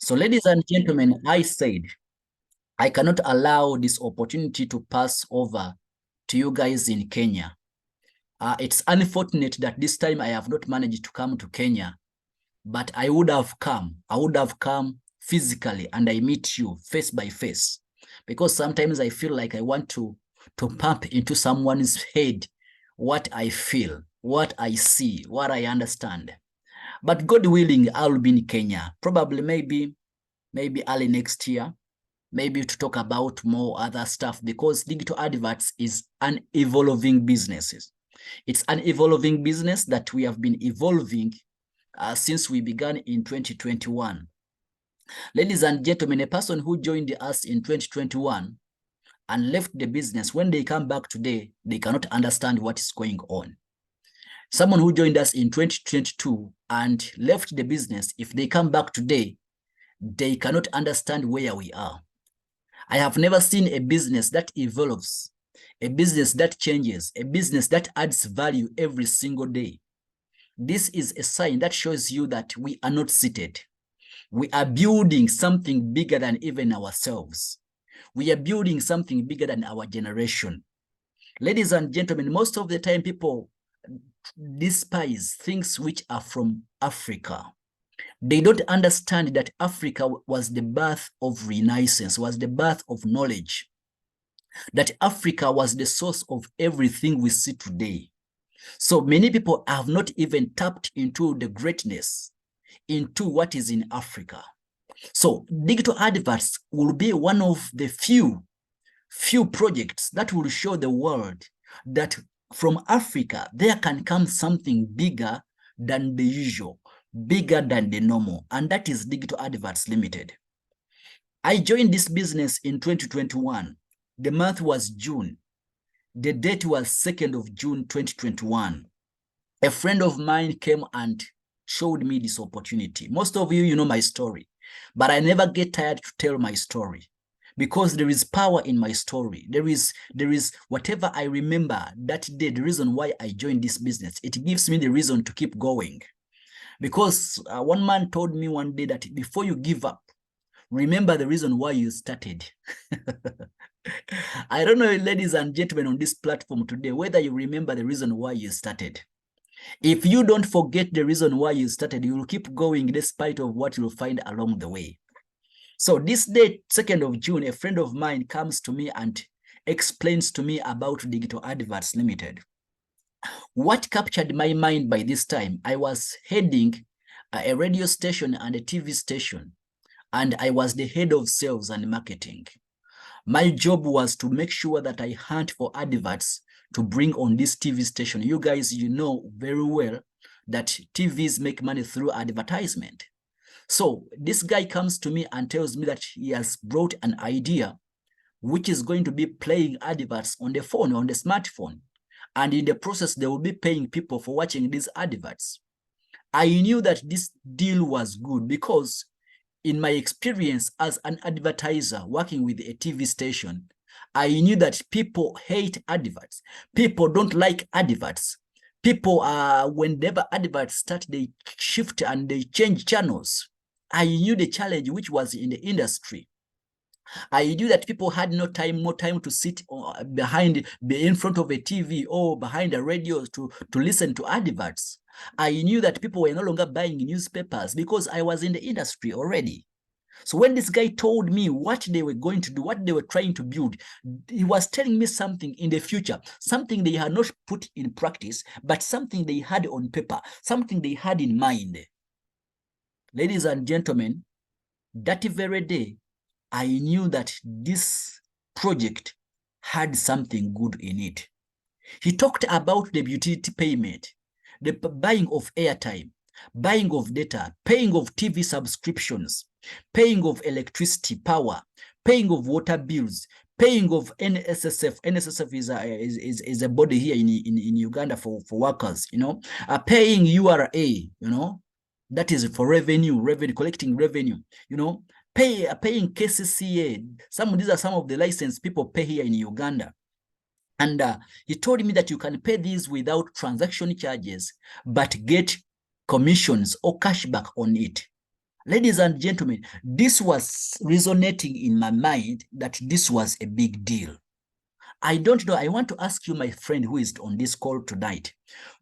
So, ladies and gentlemen, I said I cannot allow this opportunity to pass over to you guys in Kenya. It's unfortunate that this time I have not managed to come to Kenya, but I would have come. I would have come physically and I meet you face by face, because sometimes I feel like I want to pump into someone's head what I feel, what I see, what I understand. But God willing, I'll be in Kenya, probably maybe early next year, maybe to talk about more other stuff, because digital adverts is an evolving business. It's an evolving business that we have been evolving since we began in 2021. Ladies and gentlemen, a person who joined us in 2021 and left the business, when they come back today, they cannot understand what is going on. Someone who joined us in 2022 and left the business, if they come back today, they cannot understand where we are. I have never seen a business that evolves, a business that changes, a business that adds value every single day. This is a sign that shows you that we are not seated. We are building something bigger than even ourselves. We are building something bigger than our generation. Ladies and gentlemen, most of the time people despise things which are from Africa. They don't understand that Africa was the birth of Renaissance, was the birth of knowledge, that Africa was the source of everything we see today. So many people have not even tapped into the greatness, into what is in Africa. So digital adverts will be one of the few projects that will show the world that from Africa, there can come something bigger than the usual, bigger than the normal, and that is Digital Adverts Limited. I joined this business in 2021. The month was June. The date was 2nd of June, 2021. A friend of mine came and showed me this opportunity. Most of you know my story, but I never get tired to tell my story, because there is power in my story. There is whatever I remember that day, the reason why I joined this business, it gives me the reason to keep going. Because one man told me one day that before you give up, remember the reason why you started. I don't know, ladies and gentlemen, on this platform today, whether you remember the reason why you started. If you don't forget the reason why you started, you will keep going despite of what you'll find along the way. So this day, 2nd of June, a friend of mine comes to me and explains to me about Digital Adverts Limited. What captured my mind by this time, I was heading a radio station and a TV station, and I was the head of sales and marketing. My job was to make sure that I hunt for adverts to bring on this TV station. You guys, you know very well that TVs make money through advertisement. So this guy comes to me and tells me that he has brought an idea which is going to be playing adverts on the phone, on the smartphone. And in the process, they will be paying people for watching these adverts. I knew that this deal was good because in my experience as an advertiser working with a TV station, I knew that people hate adverts. People don't like adverts. People, whenever adverts start, they shift and they change channels. I knew the challenge which was in the industry. I knew that people had no time to sit in front of a TV or behind a radio to listen to adverts. I knew that people were no longer buying newspapers because I was in the industry already. So when this guy told me what they were going to do, what they were trying to build, he was telling me something in the future, something they had not put in practice, but something they had on paper, something they had in mind. Ladies and gentlemen, that very day, I knew that this project had something good in it. He talked about the utility payment, the buying of airtime, buying of data, paying of TV subscriptions, paying of electricity power, paying of water bills, paying of NSSF. NSSF is a body here in Uganda for workers, you know, paying URA, you know, that is for revenue, collecting revenue, you know, paying KCCA. These are some of the license people pay here in Uganda. And he told me that you can pay these without transaction charges, but get commissions or cashback on it. Ladies and gentlemen, this was resonating in my mind that this was a big deal. I don't know. I want to ask you, my friend who is on this call tonight,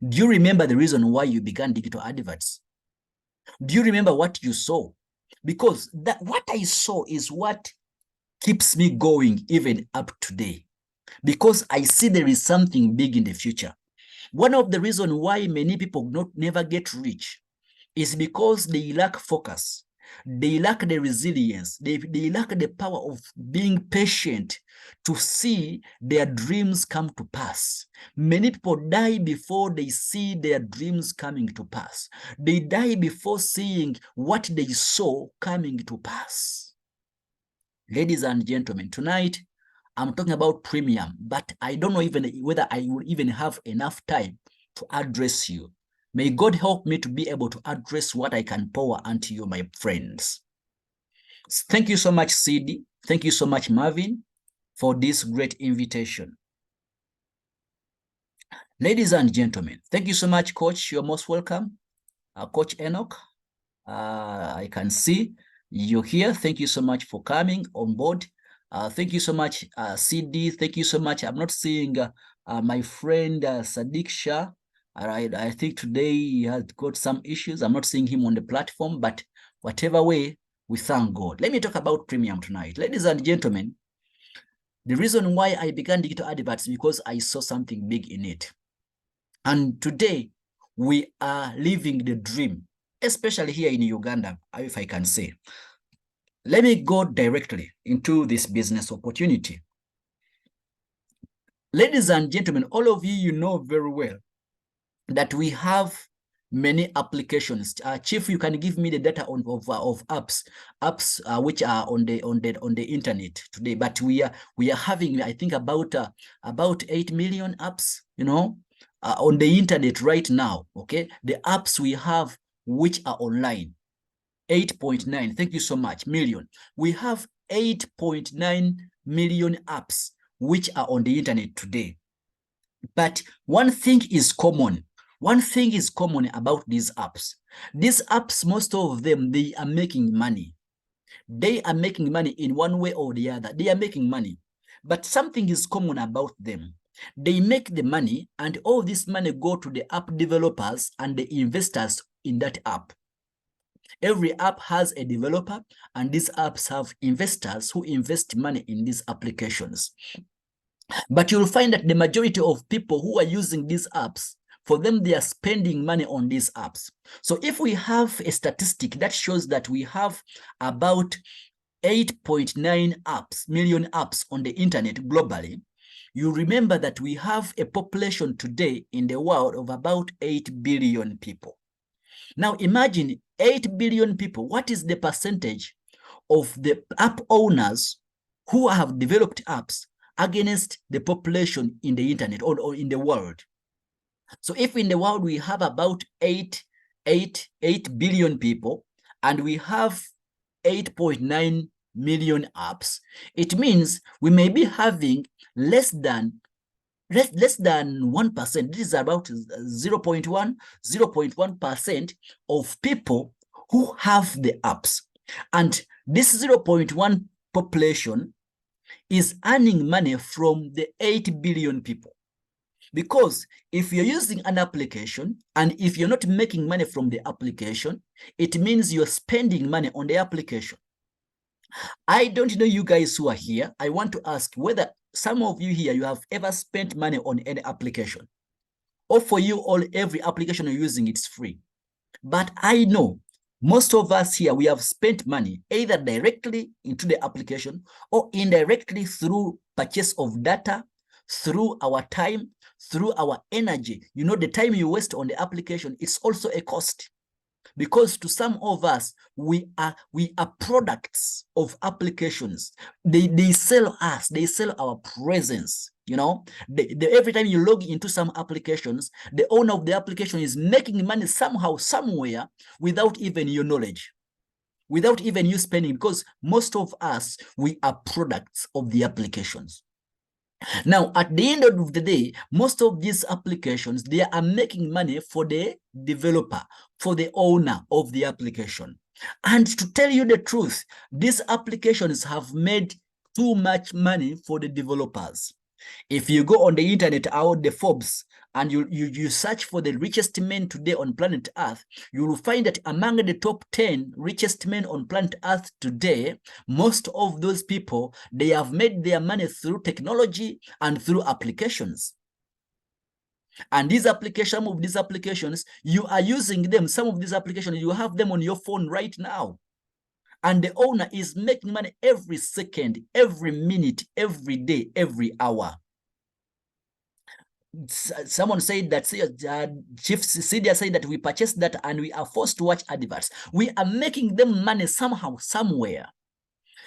do you remember the reason why you began digital adverts? Do you remember what you saw? Because what I saw is what keeps me going even up today. Because I see there is something big in the future. One of the reasons why many people never get rich is because they lack focus. They lack the resilience. They lack the power of being patient to see their dreams come to pass. Many people die before they see their dreams coming to pass. They die before seeing what they saw coming to pass. Ladies and gentlemen, tonight I'm talking about premium, but I don't know even whether I will even have enough time to address you. May God help me to be able to address what I can pour unto you, my friends. Thank you so much, CD. Thank you so much, Marvin, for this great invitation. Ladies and gentlemen, thank you so much, Coach. You're most welcome. Coach Enoch, I can see you're here. Thank you so much for coming on board. Thank you so much, CD. Thank you so much. I'm not seeing my friend Sadiq Shah. All right, I think today he has got some issues. I'm not seeing him on the platform, but whatever way, we thank God. Let me talk about premium tonight. Ladies and gentlemen, the reason why I began digital adverts is because I saw something big in it. And today, we are living the dream, especially here in Uganda, if I can say. Let me go directly into this business opportunity. Ladies and gentlemen, all of you, you know very well that we have many applications. Chief, you can give me the data of apps which are on the internet today. But we are having, I think, about 8 million apps, you know, on the internet right now. Okay, the apps we have which are online, 8.9. Thank you so much, million. We have 8.9 million apps which are on the internet today. But one thing is common. One thing is common about these apps. These apps, most of them, they are making money. They are making money in one way or the other. They are making money. But something is common about them. They make the money, and all this money go to the app developers and the investors in that app. Every app has a developer, and these apps have investors who invest money in these applications. But you'll find that the majority of people who are using these apps, for them, they are spending money on these apps. So if we have a statistic that shows that we have about 8.9 million apps on the internet globally, you remember that we have a population today in the world of about 8 billion people. Now imagine 8 billion people. What is the percentage of the app owners who have developed apps against the population in the internet or in the world? So if in the world we have about 8 billion people and we have 8.9 million apps, it means we may be having less than 1%. This is about 0.1% of people who have the apps. And this 0.1 population is earning money from the 8 billion people. Because if you're using an application and if you're not making money from the application, it means you're spending money on the application. I don't know you guys who are here. I want to ask whether some of you here, you have ever spent money on any application. Or for you all, every application you're using, it's free. But I know most of us here, we have spent money either directly into the application or indirectly through purchase of data, through our time, through our energy. You know, the time you waste on the application, it's also a cost. Because to some of us, we are products of applications. They sell us, they sell our presence. You know, every time you log into some applications, the owner of the application is making money somehow, somewhere, without even your knowledge, without even you spending, because most of us, we are products of the applications. Now, at the end of the day, most of these applications, they are making money for the developer, for the owner of the application. And to tell you the truth, these applications have made too much money for the developers. If you go on the internet out the Forbes and you search for the richest men today on planet Earth, you will find that among the top 10 richest men on planet Earth today, most of those people, they have made their money through technology and through applications. And these applications, you are using them. Some of these applications, you have them on your phone right now. And the owner is making money every second, every minute, every day, every hour. Someone said that Chief Cedia said that we purchased that and we are forced to watch adverts. We are making them money somehow, somewhere.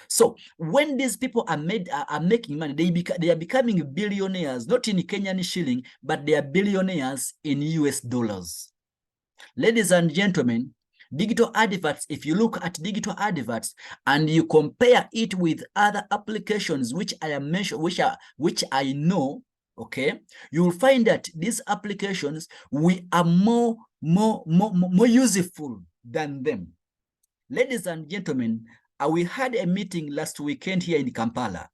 So when these people are making money, they are becoming billionaires, not in Kenyan shilling, but they are billionaires in US dollars. Ladies and gentlemen, digital adverts, if you look at digital adverts and you compare it with other applications which I am mentioned, which I know, okay, you will find that these applications we are more useful than them. Ladies and gentlemen, we had a meeting last weekend here in Kampala.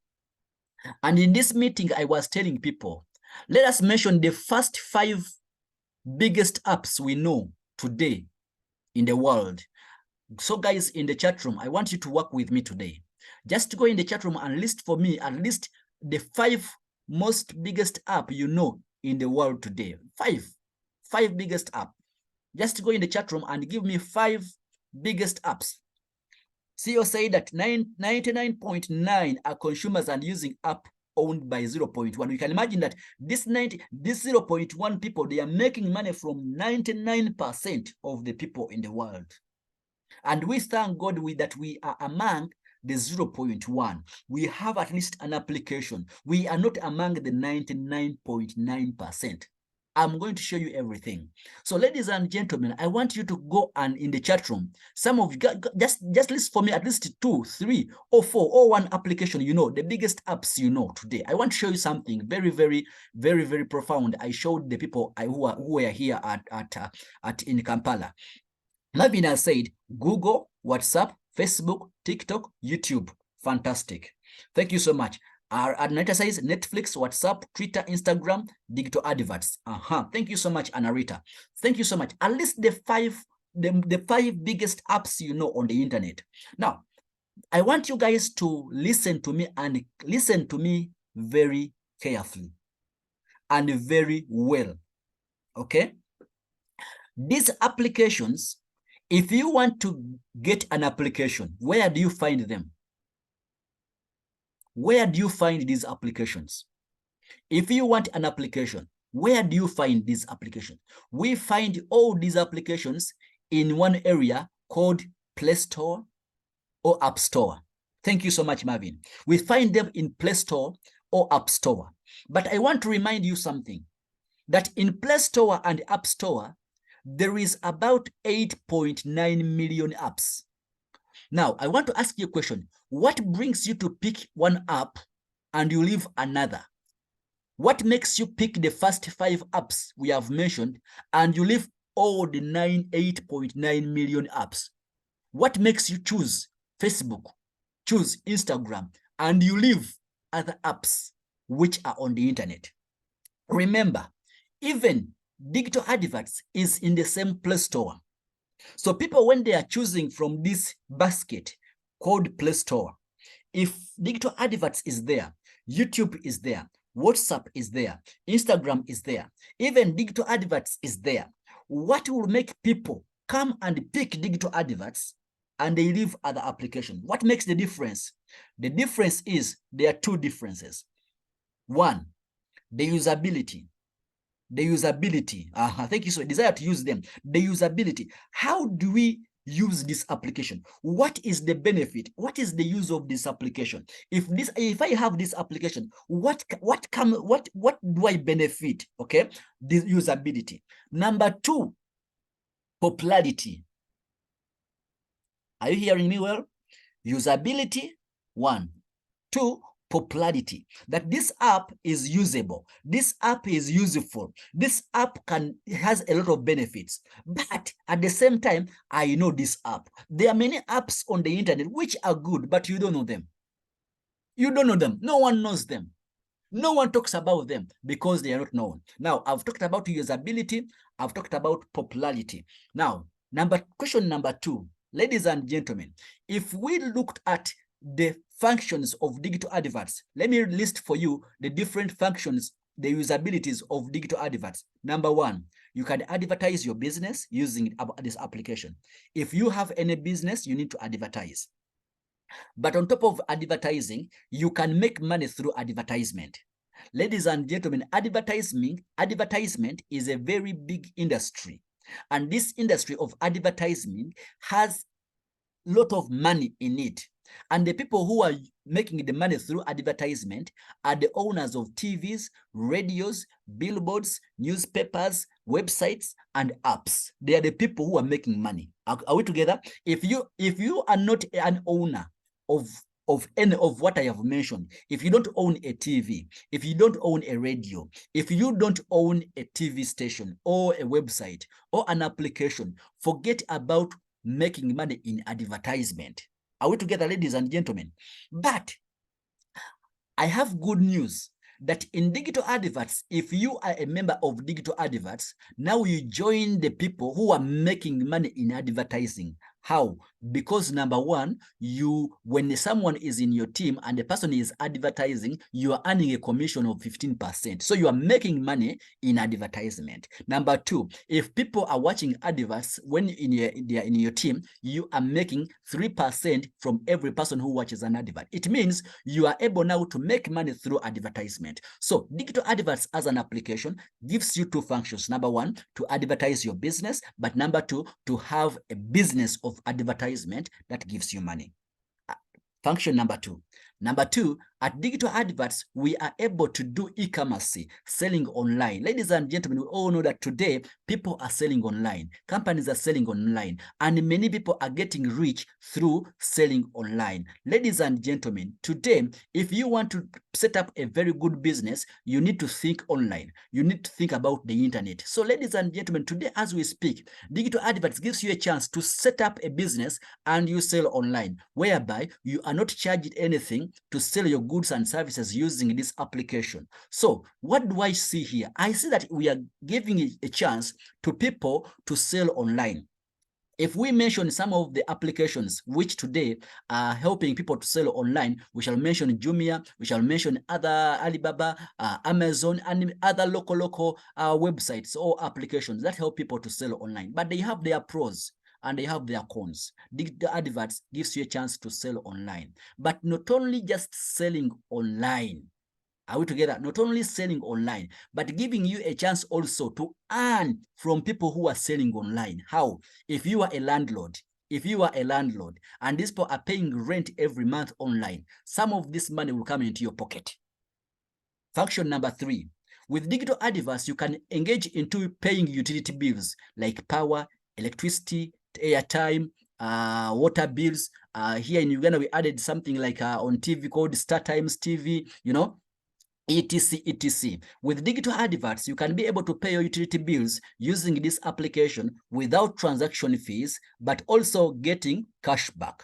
And in this meeting, I was telling people, let us mention the first 5 biggest apps we know today in the world. So guys, in the chat room, I want you to work with me today. Just go in the chat room and list for me at least the 5 most biggest app you know in the world today. 5 biggest app. Just go in the chat room and give me 5 biggest apps. CEO said that 99.9 are consumers and using app owned by 0.1. We can imagine that this 0.1 people, they are making money from 99% of the people in the world. And we thank God that we are among the 0.1. We have at least an application. We are not among the 99.9%. I'm going to show you everything. So ladies and gentlemen, I want you to go and in the chat room, some of you just list for me at least 2, 3, or 4, or 1 application you know, the biggest apps you know today. I want to show you something very, very, very, very profound. I showed the people who were here at in Kampala. Marvin has said Google, WhatsApp, Facebook, TikTok, YouTube. Fantastic. Thank you so much. Our Anarita says Netflix, WhatsApp, Twitter, Instagram, digital adverts. Thank you so much, Anarita. Thank you so much. At least the 5 biggest apps you know on the internet. Now, I want you guys to listen to me and listen to me very carefully and very well. Okay? These applications, if you want to get an application, where do you find them? Where do you find these applications? If you want an application, where do you find these applications? We find all these applications in one area called Play Store or App Store. Thank you so much, Marvin. We find them in Play Store or App Store. But I want to remind you something, that in Play Store and App Store, there is about 8.9 million apps. Now, I want to ask you a question. What brings you to pick one app and you leave another? What makes you pick the first 5 apps we have mentioned and you leave all the 8.9 million apps? What makes you choose Facebook, choose Instagram, and you leave other apps which are on the internet? Remember, even digital adverts is in the same Play Store. So people, when they are choosing from this basket called Play Store, if digital adverts is there, YouTube is there, WhatsApp is there, Instagram is there, even digital adverts is there, what will make people come and pick digital adverts and they leave other applications? What makes the difference? The difference is there are 2 differences. 1, the usability. The usability. Thank you. So desire to use them. The usability. How do we use this application? What is the benefit? What is the use of this application? If I have this application, what do I benefit? Okay, the usability. Number 2, popularity. Are you hearing me well? Usability, 1. 2, popularity, that this app is usable, this app is useful, this app has a lot of benefits. But at the same time, I know this app. There are many apps on the internet which are good, but you don't know them. You don't know them. No one knows them. No one talks about them because they are not known. Now, I've talked about usability. I've talked about popularity. Now, question number 2, ladies and gentlemen, if we looked at the functions of digital adverts, let me list for you the different functions, the usabilities of digital adverts. Number 1, you can advertise your business using this application. If you have any business, you need to advertise. But on top of advertising, you can make money through advertisement. Ladies and gentlemen, advertisement is a very big industry. And this industry of advertising has a lot of money in it. And the people who are making the money through advertisement are the owners of TVs, radios, billboards, newspapers, websites, and apps. They are the people who are making money. Are we together? If you are not an owner of any of what I have mentioned, if you don't own a TV, if you don't own a radio, if you don't own a TV station or a website or an application, forget about making money in advertisement. Are we together, ladies and gentlemen? But I have good news that in digital adverts, if you are a member of digital adverts, now you join the people who are making money in advertising. How? Because number 1, when someone is in your team and the person is advertising, you are earning a commission of 15%. So you are making money in advertisement. Number 2, if people are watching adverts when in your team, you are making 3% from every person who watches an advert. It means you are able now to make money through advertisement. So digital adverts as an application gives you 2 functions. Number 1, to advertise your business, but number 2, to have a business of advertisement that gives you money. Function number 2. Number 2, at digital adverts, we are able to do e-commerce, selling online. Ladies and gentlemen, we all know that today people are selling online. Companies are selling online, and many people are getting rich through selling online. Ladies and gentlemen, today, if you want to set up a very good business, you need to think online. You need to think about the internet. So ladies and gentlemen, today as we speak, digital adverts gives you a chance to set up a business and you sell online, whereby you are not charged anything to sell your goods and services using this application. So what do I see here? I see that we are giving a chance to people to sell online. If we mention some of the applications which today are helping people to sell online, we shall mention Jumia, we shall mention other Alibaba, Amazon, and other local websites or applications that help people to sell online. But they have their pros and they have their cons. The adverts gives you a chance to sell online, but not only just selling online. Are we together? Not only selling online, but giving you a chance also to earn from people who are selling online. How? If you are a landlord, and these people are paying rent every month online, some of this money will come into your pocket. Function number 3. With digital adverts, you can engage into paying utility bills like power, electricity, airtime, water bills. Here in Uganda, we added something like on TV called Star Times TV, etc. With digital adverts, you can be able to pay your utility bills using this application without transaction fees, but also getting cash back.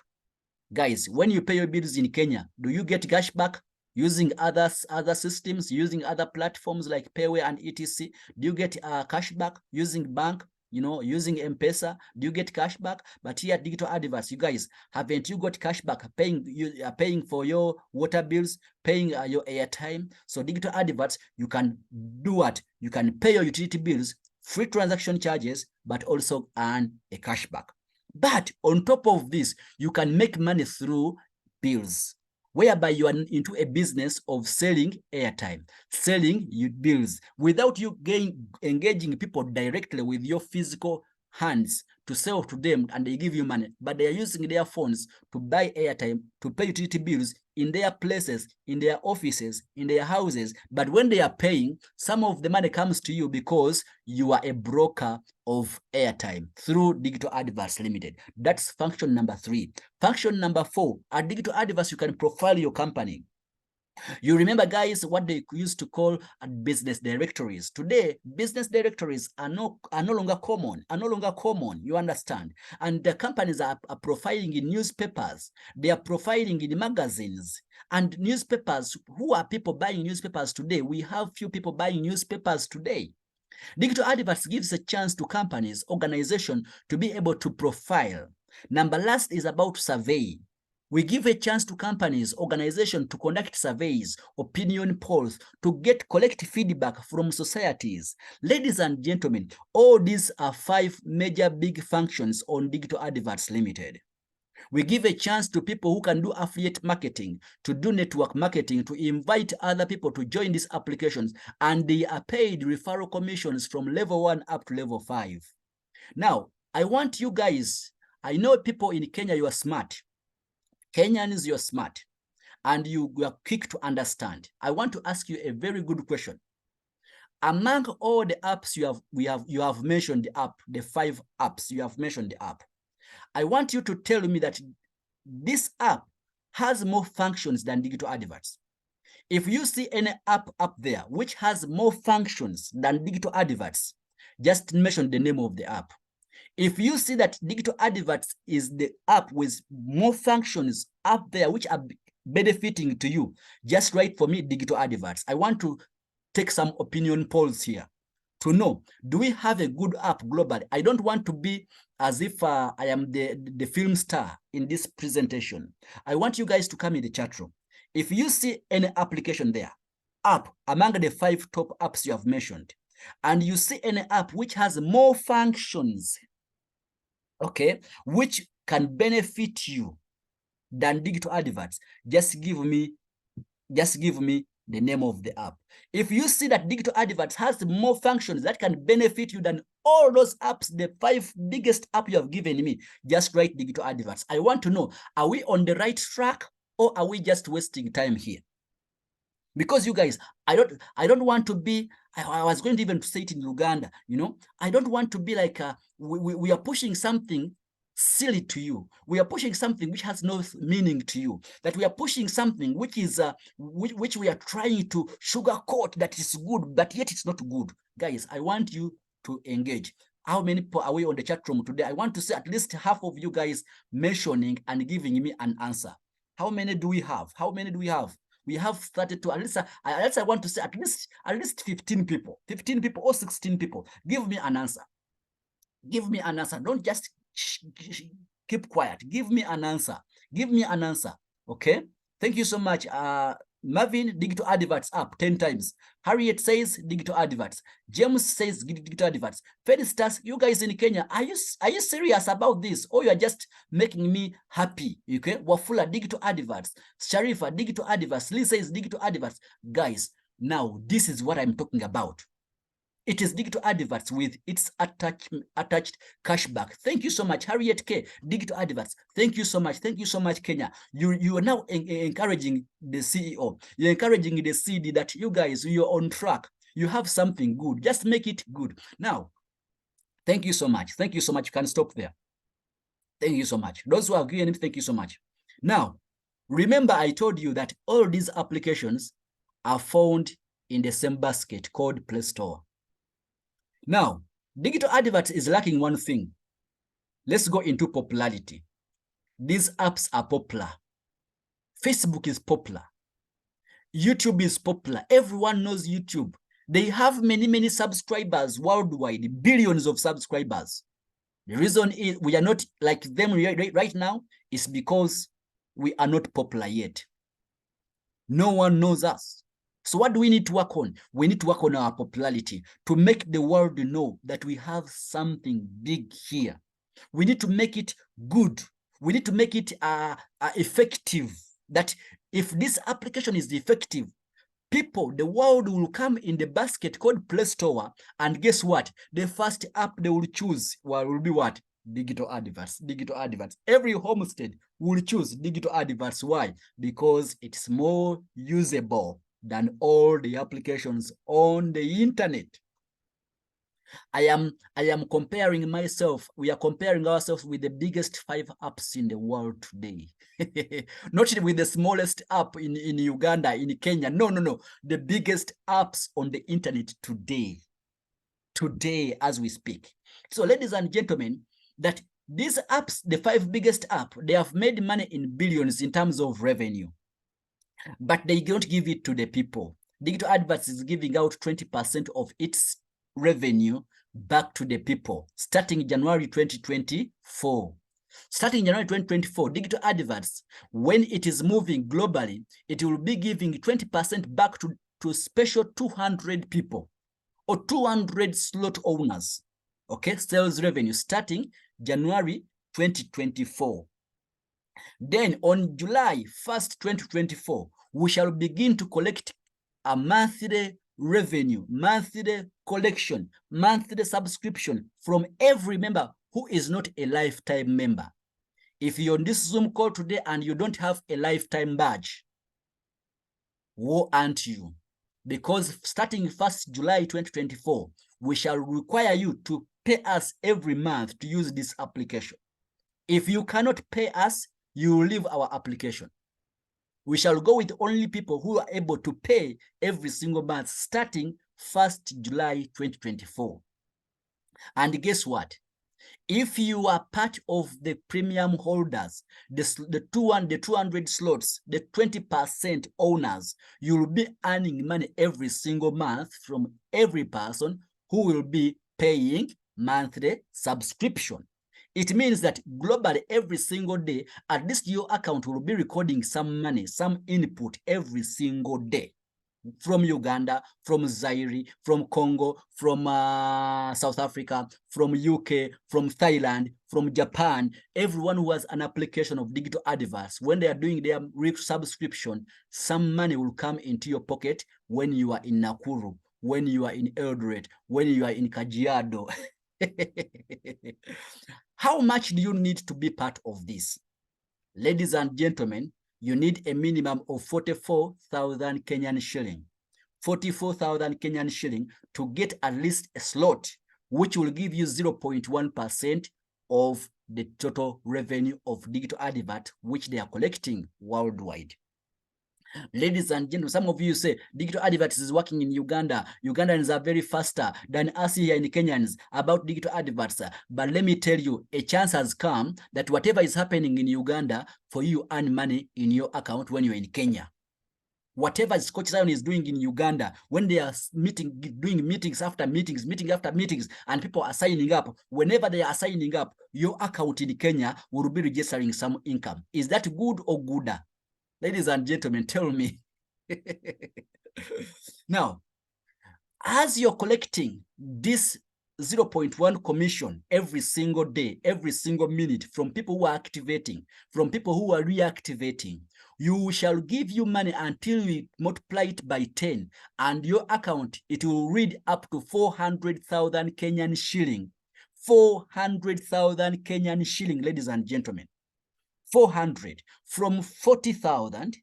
Guys, when you pay your bills in Kenya, do you get cash back? Using other systems, using other platforms like Payway and etc. Do you get cash back using bank? Using M-Pesa, do you get cash back? But here at digital adverts, you guys, haven't you got cash back? Paying for your water bills, paying your airtime. So digital adverts, you can do what? You can pay your utility bills, free transaction charges, but also earn a cash back. But on top of this, you can make money through bills, whereby you are into a business of selling airtime, selling bills, without you engaging people directly with your physical hands to sell to them and they give you money, but they are using their phones to buy airtime, to pay utility bills in their places, in their offices, in their houses. But when they are paying, some of the money comes to you because you are a broker of airtime through Digital Adverts Limited. That's function number 3. Function number 4, at Digital Adverts, you can profile your company. You remember, guys, what they used to call business directories. Today, business directories are no longer common. You understand? And the companies are profiling in newspapers. They are profiling in magazines. And newspapers, who are people buying newspapers today? We have few people buying newspapers today. Digital adverts gives a chance to companies, organizations to be able to profile. Number last is about survey. We give a chance to companies, organizations to conduct surveys, opinion polls, to collect feedback from societies. Ladies and gentlemen, all these are 5 major big functions on Digital Adverts Limited. We give a chance to people who can do affiliate marketing, to do network marketing, to invite other people to join these applications, and they are paid referral commissions from level 1 up to level 5. Now, I want you guys, I know people in Kenya, you are smart. Kenyans, you're smart, and you are quick to understand. I want to ask you a very good question. Among all the apps you have mentioned the app, the 5 apps you have mentioned the app. I want you to tell me that this app has more functions than Digital Adverts. If you see any app up there which has more functions than Digital Adverts, just mention the name of the app. If you see that Digital Adverts is the app with more functions up there which are benefiting to you, just write for me Digital Adverts. I want to take some opinion polls here to know, do we have a good app globally? I don't want to be as if I am the film star in this presentation. I want you guys to come in the chat room. If you see any application there, app among the 5 top apps you have mentioned, and you see any app which has more functions, okay, which can benefit you than Digital Adverts, just give me the name of the app. If you see that Digital Adverts has more functions that can benefit you than all those apps, the 5 biggest apps you have given me, just write Digital Adverts. I want to know, are we on the right track or are we just wasting time here? Because you guys, I don't want to be, I was going to even say it in Uganda, you know, I don't want to be like, we are pushing something silly to you. We are pushing something which has no meaning to you. That we are pushing something which is, which we are trying to sugarcoat that is good, but yet it's not good. Guys, I want you to engage. How many people are we on the chat room today? I want to see at least half of you guys mentioning and giving me an answer. How many do we have? How many do we have? We have started to, at least I want to say at least 15 people or 16 people. Give me an answer. Give me an answer. Don't just keep quiet. Give me an answer. Give me an answer. Okay. Thank you so much. Marvin, Digital Adverts up 10 times. Harriet says Digital Adverts. James says Digital Adverts. Felicitas, you guys in Kenya, are you serious about this, or you are just making me happy? Okay. Wafula, Digital Adverts. Sharifa, Digital Adverts. Lee says Digital Adverts. Guys, now this is what I'm talking about. It is Digital Adverts with its attached cashback. Thank you so much, Harriet K. Digital Adverts. Thank you so much. Thank you so much, Kenya. You are now encouraging the CEO. You're encouraging the CD that you guys, you're on track. You have something good. Just make it good. Now, thank you so much. Thank you so much. You can stop there. Thank you so much. Those who have given it, thank you so much. Now, remember I told you that all these applications are found in the same basket called Play Store. Now, Digital Adverts is lacking one thing. Let's go into popularity. These apps are popular. Facebook is popular. YouTube is popular. Everyone knows YouTube. They have many subscribers worldwide, billions of subscribers. The reason is we are not like them right now is because we are not popular yet. No one knows us. So what do we need to work on? We need to work on our popularity to make the world know that we have something big here. We need to make it good. We need to make it effective. That if this application is effective, people, the world will come in the basket called Play Store, and guess what? The first app they will choose will be what? Digital Adverts. Digital Adverts. Every homestead will choose Digital Adverts. Why? Because it's more usable than all the applications on the internet. I am comparing myself. We are comparing ourselves with the biggest 5 apps in the world today. Not with the smallest app in Uganda, in Kenya. No, no, no. The biggest apps on the internet today. Today, as we speak. So, ladies and gentlemen, that these apps, the 5 biggest apps, they have made money in billions in terms of revenue. But they don't give it to the people. Digital Adverts is giving out 20% of its revenue back to the people starting January 2024. Starting January 2024, Digital Adverts, when it is moving globally, it will be giving 20% back to special 200 people or 200 slot owners. Okay, sales revenue starting January 2024. Then on July 1st, 2024, we shall begin to collect a monthly revenue, monthly collection, monthly subscription from every member who is not a lifetime member. If you're on this Zoom call today and you don't have a lifetime badge, woe unto you. Because starting 1st July 2024, we shall require you to pay us every month to use this application. If you cannot pay us, you will leave our application. We shall go with only people who are able to pay every single month starting 1st July 2024. And guess what? If you are part of the premium holders, the 200 slots, the 20% owners, you will be earning money every single month from every person who will be paying monthly subscription. It means that globally every single day, at least your account will be recording some money, some input every single day. From Uganda, from Zaire, from Congo, from South Africa, from UK, from Thailand, from Japan, everyone who has an application of Digital Adverts, when they are doing their subscription, some money will come into your pocket when you are in Nakuru, when you are in Eldoret, when you are in Kajiado. How much do you need to be part of this? Ladies and gentlemen, you need a minimum of 44,000 Kenyan shilling. 44,000 Kenyan shilling to get at least a slot, which will give you 0.1% of the total revenue of Digital Advert, which they are collecting worldwide. Ladies and gentlemen, some of you say Digital Adverts is working in Uganda. Ugandans are very faster than us here in Kenyans about Digital Adverts. But let me tell you, a chance has come that whatever is happening in Uganda, for you earn money in your account when you're in Kenya. Whatever Scotch Zion is doing in Uganda, when they are doing meetings after meetings, meeting after meetings, and people are signing up, whenever they are signing up, your account in Kenya will be registering some income. Is that good or gooder? Ladies and gentlemen, tell me. Now, as you're collecting this 0.1 commission every single day, every single minute from people who are activating, from people who are reactivating, you shall give you money until you multiply it by 10, and your account, it will read up to 400,000 Kenyan shilling. 400,000 Kenyan shilling, ladies and gentlemen. 400 from 40,000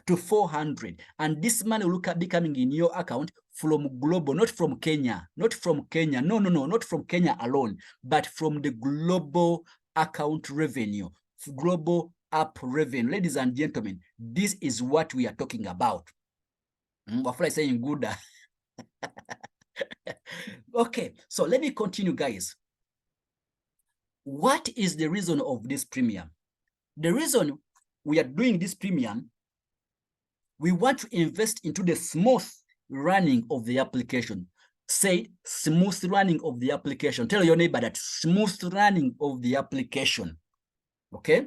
to 400, and this money will be coming in your account from global, not from Kenya, not from Kenya, no, not from Kenya alone, but from the global account revenue, global app revenue. Ladies and gentlemen, this is what we are talking about. Before I saying good. Okay, so let me continue, guys. What is the reason of this premium? The reason we are doing this premium, we want to invest into the smooth running of the application. Say smooth running of the application. Tell your neighbor that smooth running of the application. Okay?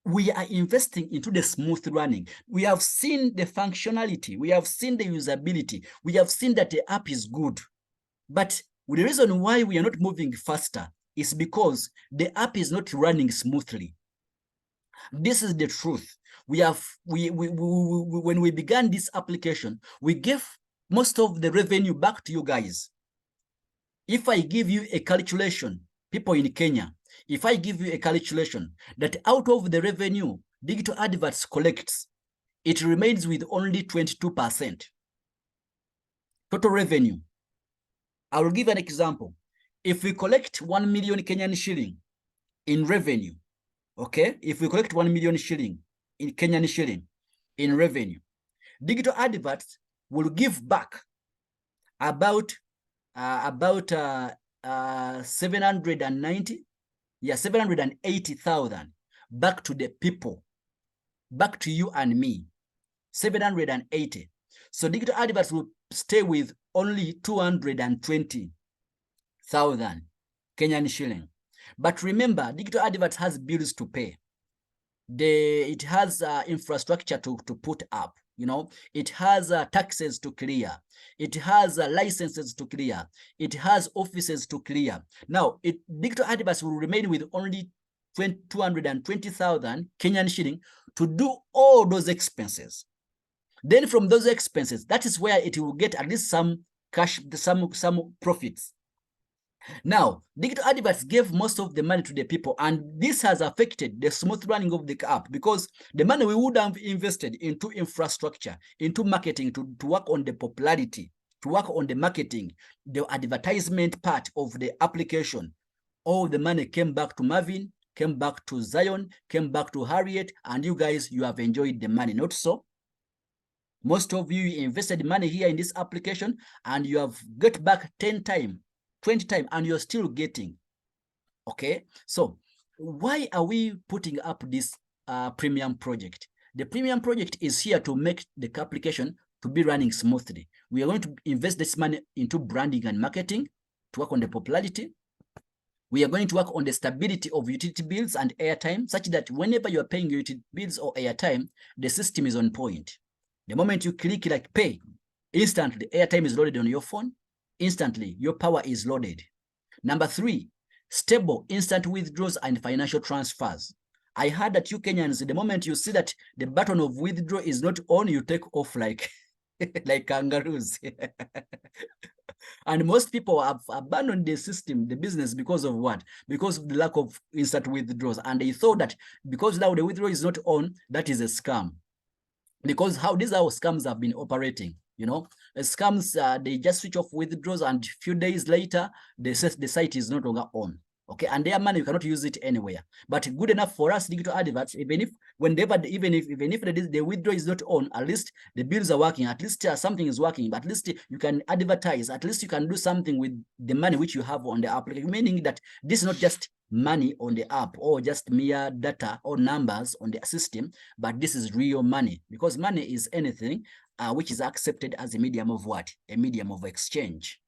We are investing into the smooth running. We have seen the functionality. We have seen the usability. We have seen that the app is good. But the reason why we are not moving faster is because the app is not running smoothly. This is the truth. When we began this application, we gave most of the revenue back to you guys. If I give you a calculation, people in Kenya, if I give you a calculation that out of the revenue Digital Adverts collects, it remains with only 22%. Total revenue. I will give an example. If we collect 1 million Kenyan shilling in revenue, okay, if we collect 1 million shilling in Kenyan shilling in revenue. Digital adverts will give back about 780,000 back to the people, back to you and me. 780. So digital adverts will stay with only 220,000 Kenyan shilling. But remember, digital adverts has bills to pay. It has infrastructure to put up. You know, it has taxes to clear. It has licenses to clear. It has offices to clear. Now, digital adverts will remain with only 220,000 Kenyan shilling to do all those expenses. Then from those expenses, that is where it will get at least some cash, some profits. Now, digital adverts gave most of the money to the people, and this has affected the smooth running of the app because the money we would have invested into infrastructure, into marketing, to work on the popularity, to work on the marketing, the advertisement part of the application, all the money came back to Marvin, came back to Zion, came back to Harriet, and you guys, you have enjoyed the money, not so? Most of you invested money here in this application, and you have got back 10 times, 20 times, and you're still getting. Okay, so why are we putting up this premium project? The premium project is here to make the application to be running smoothly. We are going to invest this money into branding and marketing to work on the popularity. We are going to work on the stability of utility bills and airtime, such that whenever you are paying utility bills or airtime, the system is on point. The moment you click like pay, instantly airtime is loaded on your phone. Instantly, your power is loaded. Number 3, stable instant withdrawals and financial transfers. I heard that you Kenyans, the moment you see that the button of withdraw is not on, you take off like, like kangaroos. And most people have abandoned the system, the business, because of what? Because of the lack of instant withdrawals. And they thought that because now the withdrawal is not on, that is a scam. Because these are how scams have been operating. You know, scams, they just switch off withdrawals, and a few days later, the site is no longer on. Okay, and their money, you cannot use it anywhere. But good enough for us digital adverts, even if the withdrawal is not on, at least the bills are working, at least something is working, but at least you can advertise, at least you can do something with the money which you have on the application, meaning that this is not just money on the app or just mere data or numbers on the system, but this is real money, because money is anything which is accepted as a medium of what? A medium of exchange.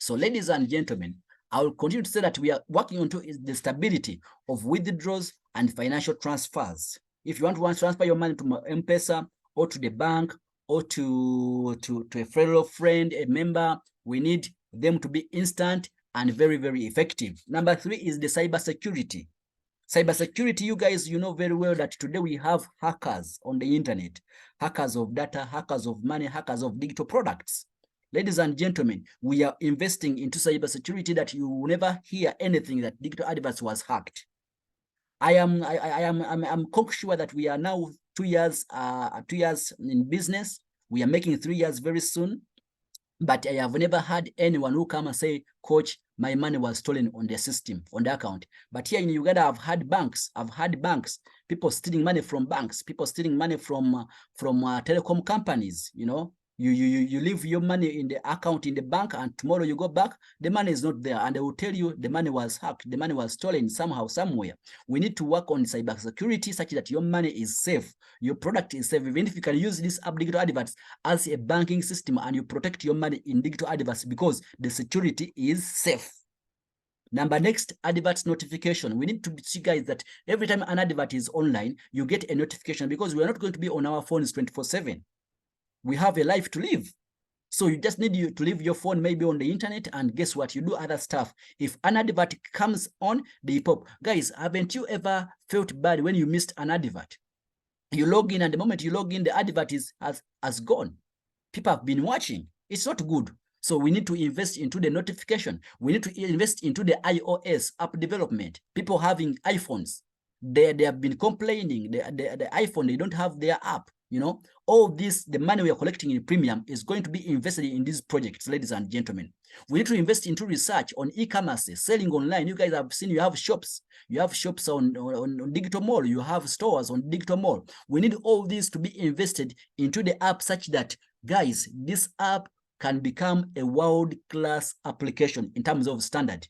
So ladies and gentlemen, I will continue to say that we are working on the stability of withdrawals and financial transfers. If you want to transfer your money to M-Pesa or to the bank or to a fellow friend, a member, we need them to be instant and very, very effective. Number 3 is the cybersecurity. Cybersecurity, you guys, you know very well that today we have hackers on the internet, hackers of data, hackers of money, hackers of digital products. Ladies and gentlemen, we are investing into cybersecurity that you will never hear anything that digital adverts was hacked. I'm sure that we are now 2 years in business. We are making 3 years very soon. But I have never had anyone who come and say, Coach, my money was stolen on the system, on the account. But here in Uganda, I've had banks, people stealing money from banks, people stealing money from telecom companies, you know. You leave your money in the account in the bank, and tomorrow you go back, the money is not there, and they will tell you the money was hacked, the money was stolen somehow, somewhere. We need to work on cybersecurity such that your money is safe, your product is safe. Even if you can use this app digital adverts as a banking system and you protect your money in digital adverts, because the security is safe. Next, adverts notification. We need to see, guys, that every time an advert is online, you get a notification, because we are not going to be on our phones 24/7. We have a life to live. So you just need to leave your phone maybe on the internet, and guess what? You do other stuff. If an advert comes on, they pop. Guys, haven't you ever felt bad when you missed an advert? You log in, and the moment you log in, the advert has gone. People have been watching. It's not good. So we need to invest into the notification. We need to invest into the iOS app development. People having iPhones, they have been complaining. The iPhone, they don't have their app. You know, all this, the money we are collecting in premium is going to be invested in these projects, ladies and gentlemen. We need to invest into research on e-commerce, selling online. You guys have seen, you have shops on digital mall, you have stores on digital mall. We need all these to be invested into the app such that, guys, this app can become a world-class application in terms of standard.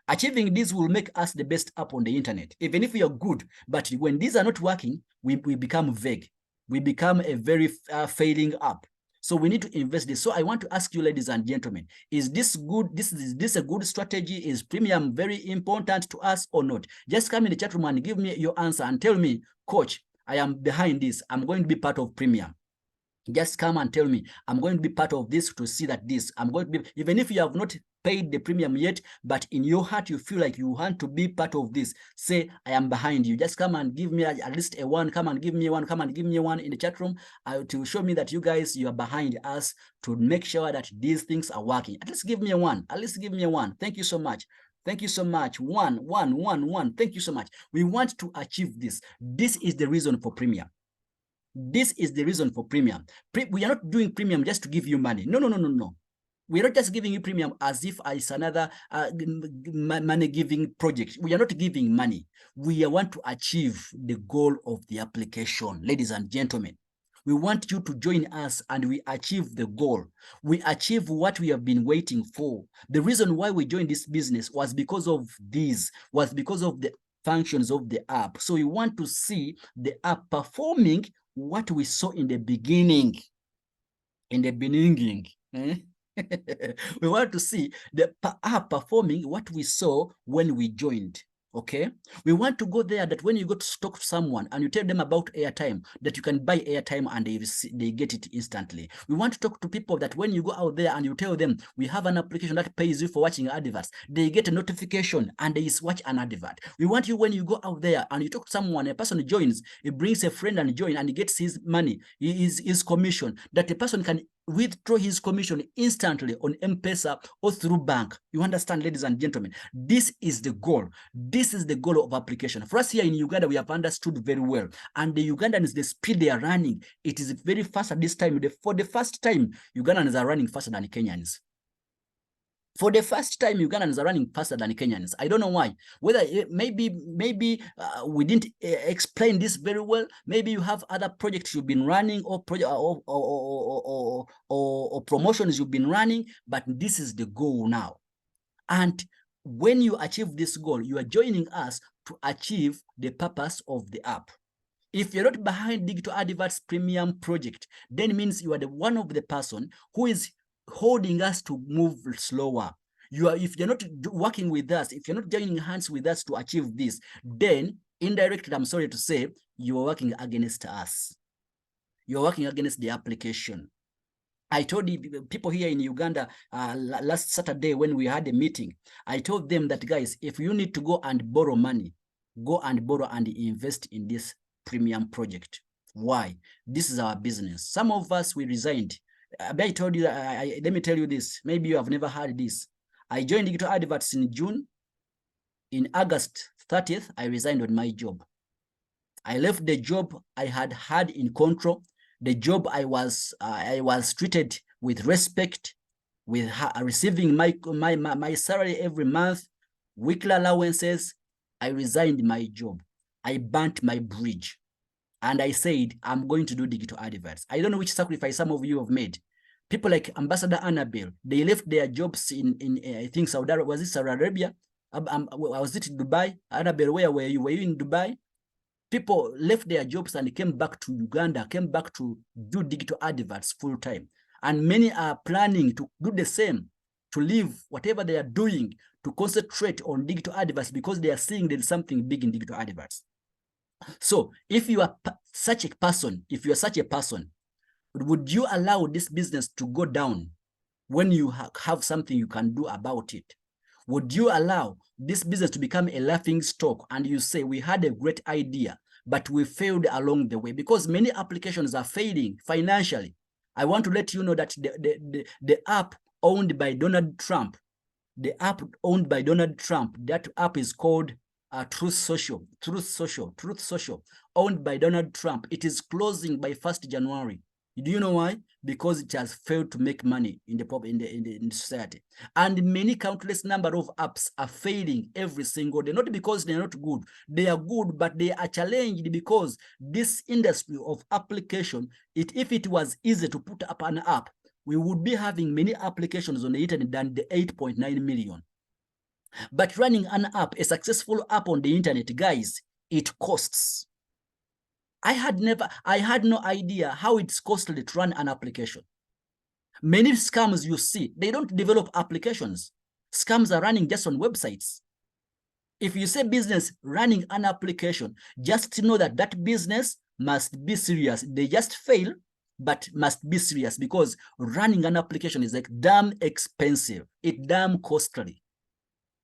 Achieving this will make us the best app on the internet, even if we are good. But when these are not working, we become vague. We become a very failing app. So we need to invest this. So I want to ask you, ladies and gentlemen, is this good? Is this a good strategy? Is premium very important to us or not? Just come in the chat room and give me your answer and tell me, coach, I am behind this. I'm going to be part of premium. Just come and tell me, I'm going to be part of this to see that this, I'm going to be, even if you have not paid the premium yet, but in your heart, you feel like you want to be part of this, say, I am behind you. Just come and give me at least a one, come and give me one, come and give me one in the chat room to show me that you guys, you are behind us to make sure that these things are working. At least give me a one, at least give me a one. Thank you so much. Thank you so much. One. Thank you so much. We want to achieve this. This is the reason for premium. This is the reason for premium. We are not doing premium just to give you money. No. We're not just giving you premium as if it's another money-giving project. We are not giving money. We want to achieve the goal of the application, ladies and gentlemen. We want you to join us and we achieve the goal. We achieve what we have been waiting for. The reason why we joined this business was because of this, was because of the functions of the app. So we want to see the app performing what we saw in the beginning. We want to see the app performing what we saw when we joined. Okay, we want to go there that when you go to talk to someone and you tell them about airtime, that you can buy airtime and they get it instantly. We want to talk to people that when you go out there and you tell them we have an application that pays you for watching adverts, they get a notification and they watch an advert. We want you, when you go out there and you talk to someone, a person joins, he brings a friend and join and he gets his money, his commission, that the person can withdraw his commission instantly on M-Pesa or through bank. You understand, ladies and gentlemen? This is the goal. This is the goal of application. For us here in Uganda, we have understood very well. And the Ugandans, the speed they are running, it is very fast at this time. For the first time, Ugandans are running faster than Kenyans. For the first time, Ugandans are running faster than Kenyans. I don't know why. Whether maybe we didn't explain this very well. Maybe you have other projects you've been running or promotions you've been running, but this is the goal now. And when you achieve this goal, you are joining us to achieve the purpose of the app. If you're not behind Digital Adverts Premium project, then it means you are the one of the person who is holding us to move slower. If you're not working with us, if you're not joining hands with us to achieve this, then indirectly, I'm sorry to say, you are working against us. You're working against the application. I told the people here in Uganda last Saturday when we had a meeting, I told them that, guys, if you need to go and borrow money, go and borrow and invest in this premium project. Why? This is our business. Some of us, we resigned. I told you, let me tell you this. Maybe you have never heard this. I joined Digital Adverts in June. In August 30th, I resigned on my job. I left the job I had in control. The job I was treated with respect, with receiving my salary every month, weekly allowances. I resigned my job. I burnt my bridge. And I said, I'm going to do digital adverts. I don't know which sacrifice some of you have made. People like Ambassador Annabelle, they left their jobs in I think Saudi Arabia. Was it Saudi Arabia? Was it Dubai? Annabelle, where were you? Were you in Dubai? People left their jobs and came back to Uganda, came back to do digital adverts full time. And many are planning to do the same, to leave whatever they are doing, to concentrate on digital adverts because they are seeing there's something big in digital adverts. So if you are such a person, would you allow this business to go down when you have something you can do about it? Would you allow this business to become a laughing stock and you say, we had a great idea, but we failed along the way? Because many applications are failing financially. I want to let you know that the app owned by Donald Trump, that app is called Truth Social, owned by Donald Trump. It is closing by 1st January. Do you know why? Because it has failed to make money in the society. And many countless number of apps are failing every single day, not because they're not good. They are good, but they are challenged because this industry of application, if it was easy to put up an app, we would be having many applications on the internet than the 8.9 million. But running an app, a successful app on the internet, guys, it costs. I had no idea how it's costly to run an application. Many scams you see, they don't develop applications. Scams are running just on websites. If you say business running an application, just know that that business must be serious. They just fail, but must be serious, because running an application is like damn expensive. It's damn costly.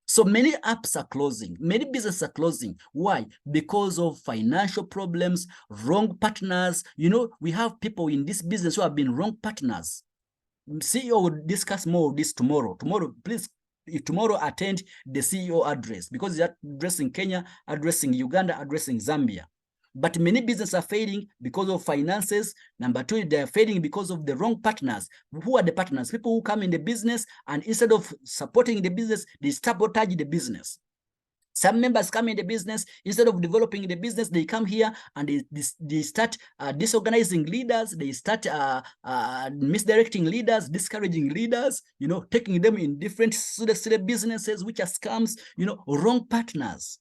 So many apps are closing, many businesses are closing. Why? Because of financial problems, wrong partners. You know, we have people in this business who have been wrong partners. CEO will discuss more of this tomorrow. Please, if tomorrow attend the CEO address, because they're addressing Kenya, addressing Uganda, addressing Zambia. But many businesses are failing because of finances. Number two, they're failing because of the wrong partners. Who are the partners? People who come in the business, and instead of supporting the business, they sabotage the business. Some members come in the business, instead of developing the business, they come here and they start disorganizing leaders. They start misdirecting leaders, discouraging leaders, you know, taking them in different silly businesses, which are scams, you know, wrong partners,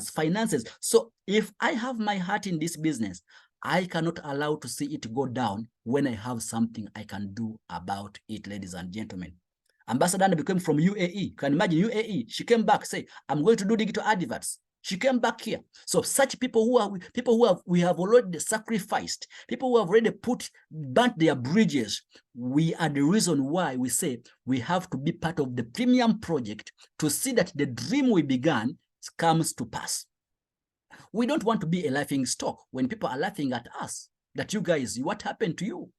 finances. So if I have my heart in this business, I cannot allow to see it go down when I have something I can do about it, ladies and gentlemen. Ambassador Anna became from UAE. You can imagine UAE. She came back, say, I'm going to do digital adverts. She came back here. So such people we have already sacrificed, people who have already burnt their bridges. We are the reason why we say we have to be part of the premium project to see that the dream we began comes to pass. We don't want to be a laughing stock when people are laughing at us, that you guys, what happened to you?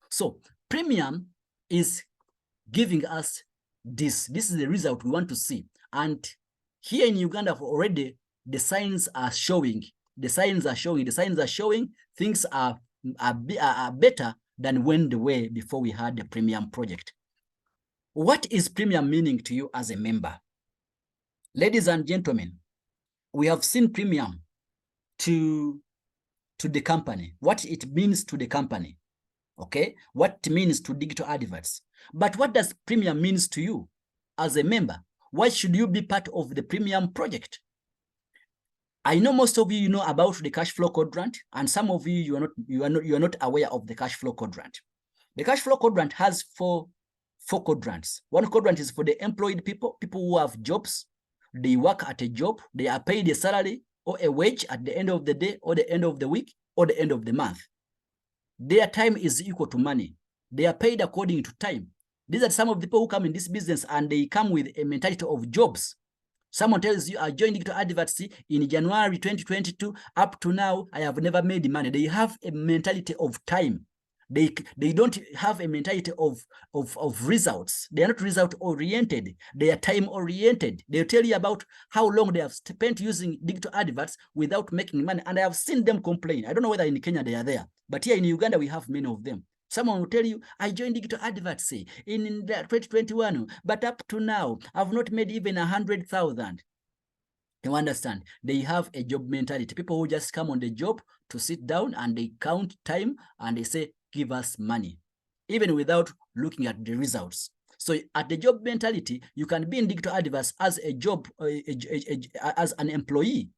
So premium is giving us this. This is the result we want to see. And here in Uganda already, the signs are showing. Things are better than when they were before we had the premium project. What is premium meaning to you as a member? Ladies and gentlemen, we have seen premium to the company, what it means to the company. Okay, what it means to digital adverts. But what does premium means to you as a member? Why should you be part of the premium project? I know most of you know about the cash flow quadrant, and some of you you are not aware of the cash flow quadrant. The cash flow quadrant has four quadrants. One quadrant is for the employed people who have jobs. They work at a job, they are paid a salary or a wage at the end of the day, or the end of the week, or the end of the month. Their time is equal to money. They are paid according to time. These are some of the people who come in this business, and they come with a mentality of jobs. Someone tells you, I joined digital adverts in January 2022. Up to now, I have never made money. They have a mentality of time. They don't have a mentality of results. They are not result oriented. They are time oriented. They'll tell you about how long they have spent using digital adverts without making money. And I have seen them complain. I don't know whether in Kenya they are there, but here in Uganda, we have many of them. Someone will tell you, I joined digital adverts in 2021, but up to now, I've not made even 100,000. You understand? They have a job mentality. People who just come on the job to sit down and they count time and they say, give us money, even without looking at the results. So at the job mentality, you can be in digital adverts as a job, as an employee.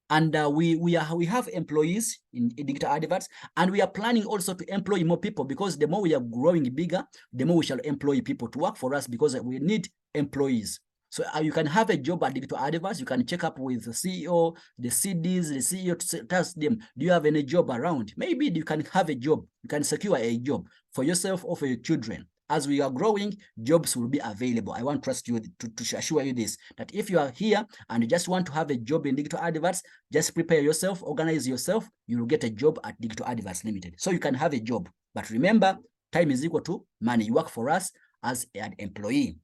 And we have employees in digital adverts, and we are planning also to employ more people, because the more we are growing bigger, the more we shall employ people to work for us, because we need employees. So you can have a job at digital adverts. You can check up with the CEO, the CDs, the CEO to ask them, do you have any job around? Maybe you can have a job. You can secure a job for yourself or for your children. As we are growing, jobs will be available. I want to trust you to assure you this, that if you are here and you just want to have a job in digital adverts, just prepare yourself, organize yourself, you will get a job at Digital Adverts Limited. So you can have a job. But remember, time is equal to money. You work for us as an employee.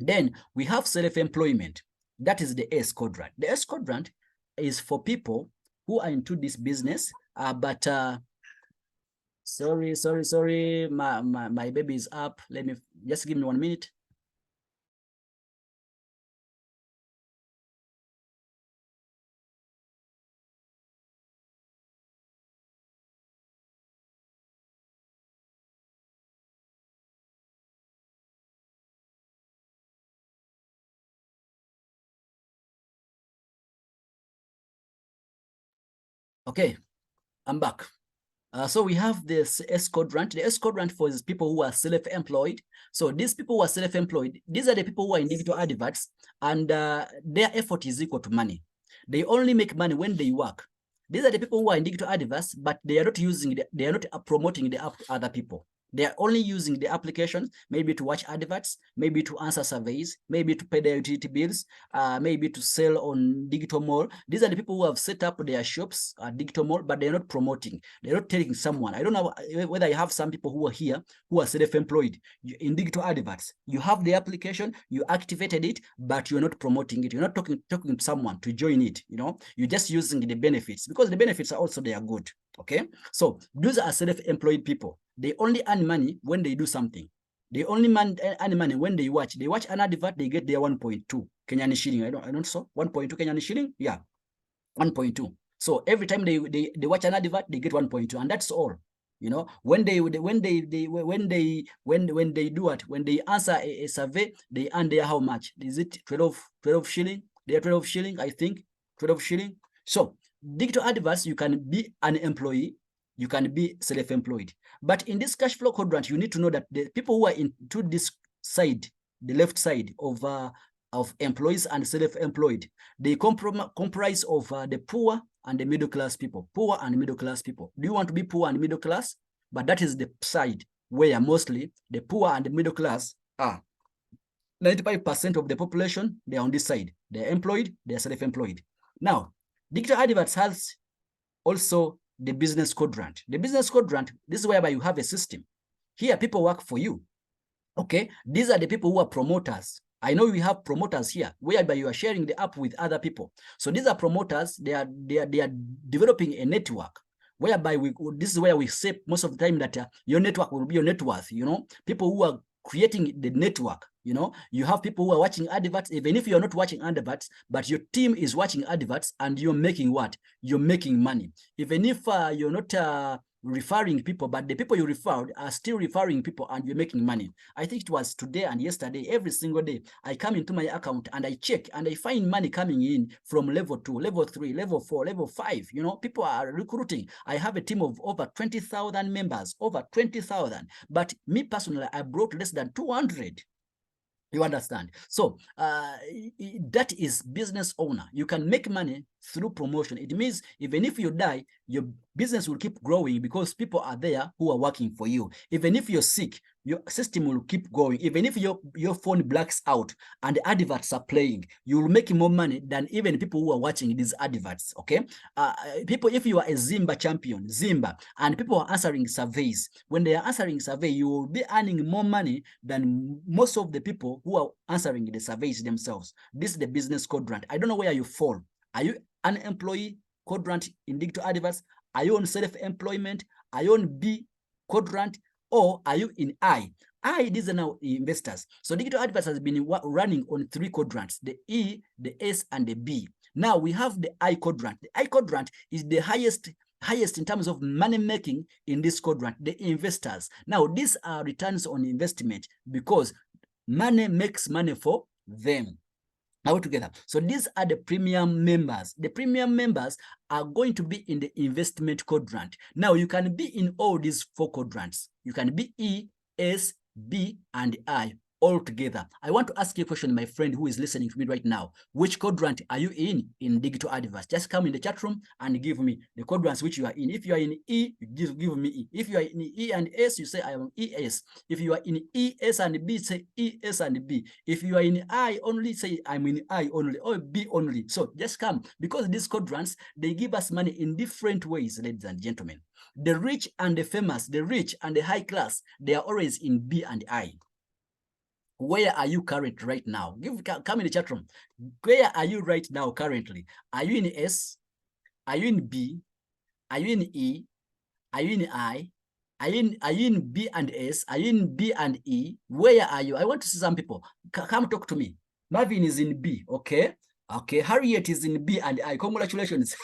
Then we have self-employment. That is the S quadrant. The S quadrant is for people who are into this business, but sorry, my baby is up. Let me just give me 1 minute. Okay, I'm back. So we have this S quadrant. The S quadrant for people who are self-employed. So these people who are self-employed, these are the people who are in digital adverts, and their effort is equal to money. They only make money when they work. These are the people who are in digital adverts, but they are not using, they are not promoting the app to other people. They are only using the application, maybe to watch adverts, maybe to answer surveys, maybe to pay their utility bills, maybe to sell on digital mall. These are the people who have set up their shops at digital mall, but they're not promoting. They're not telling someone. I don't know whether you have some people who are here who are self-employed in digital adverts. You have the application, you activated it, but you're not promoting it. You're not talking to someone to join it. You know, you're just using the benefits because the benefits are also, they are good. Okay, so those are self-employed people. They only earn money when they do something. They only earn money when they watch. They watch an advert, they get their 1.2 Kenyan shilling. I don't so 1.2 Kenyan shilling. Yeah, 1.2. So every time they watch an advert, they get 1.2, and that's all. You know, when they do what, when they answer a survey, they earn their how much? Is it 12 shilling? They are 12 shilling, I think, 12 shilling. So digital adverts, you can be an employee, you can be self-employed. But in this cash flow quadrant, you need to know that the people who are into this side, the left side of employees and self-employed, they comprise of the poor and the middle class people. Poor and middle class people. Do you want to be poor and middle class? But that is the side where mostly the poor and the middle class are. 95% of the population, they're on this side. They're employed, they're self-employed. Now, digital adverts has also the business quadrant. The business quadrant, this is whereby you have a system. Here, people work for you. Okay, these are the people who are promoters. I know we have promoters here, whereby you are sharing the app with other people. So these are promoters. They are developing a network, whereby this is where we say most of the time that your network will be your net worth. You know, people who are creating the network. You know, you have people who are watching adverts, even if you're not watching adverts, but your team is watching adverts, and you're making what? You're making money. Even if you're not referring people, but the people you referred are still referring people, and you're making money. I think it was today and yesterday, every single day, I come into my account and I check and I find money coming in from level 2, level 3, level 4, level 5. You know, people are recruiting. I have a team of over 20,000 members, over 20,000. But me personally, I brought less than 200. You understand? So that is business owner. You can make money through promotion. It means even if you die, your business will keep growing because people are there who are working for you. Even if you're sick, your system will keep going. Even if your phone blacks out and the adverts are playing, you will make more money than even people who are watching these adverts. Okay, people, if you are a Zimba champion, Zimba, and people are answering surveys, when they are answering survey, you will be earning more money than most of the people who are answering the surveys themselves. This is the business quadrant. I don't know where you fall. Are you an employee quadrant in digital adverts? Are you on self-employment? Are you on B quadrant? Or are you in I? These are now investors. So digital adverts has been running on 3 quadrants, the E, the S, and the B. Now we have the I quadrant. The I quadrant is the highest in terms of money making in this quadrant, the investors. Now these are returns on investment because money makes money for them. Now together. So these are the premium members. The premium members are going to be in the investment quadrant. Now you can be in all these 4 quadrants. You can be E, S, B, and I all together. I want to ask you a question, my friend who is listening to me right now. Which quadrant are you in digital adverts? Just come in the chat room and give me the quadrants which you are in. If you are in E, you give me E. If you are in E and S, you say I am ES. If you are in E, S, and B, say ES and B. If you are in I only, say I'm in I only, or B only. So just come, because these quadrants, they give us money in different ways, ladies and gentlemen. The rich and the famous, the rich and the high class, they are always in B and I. Where are you current right now? Come in the chat room. Where are you right now currently? Are you in S? Are you in B? Are you in E? Are you in I? Are you in B and S? Are you in B and E? Where are you? I want to see some people. Come talk to me. Marvin is in B, okay? Okay, Harriet is in B and I. Congratulations.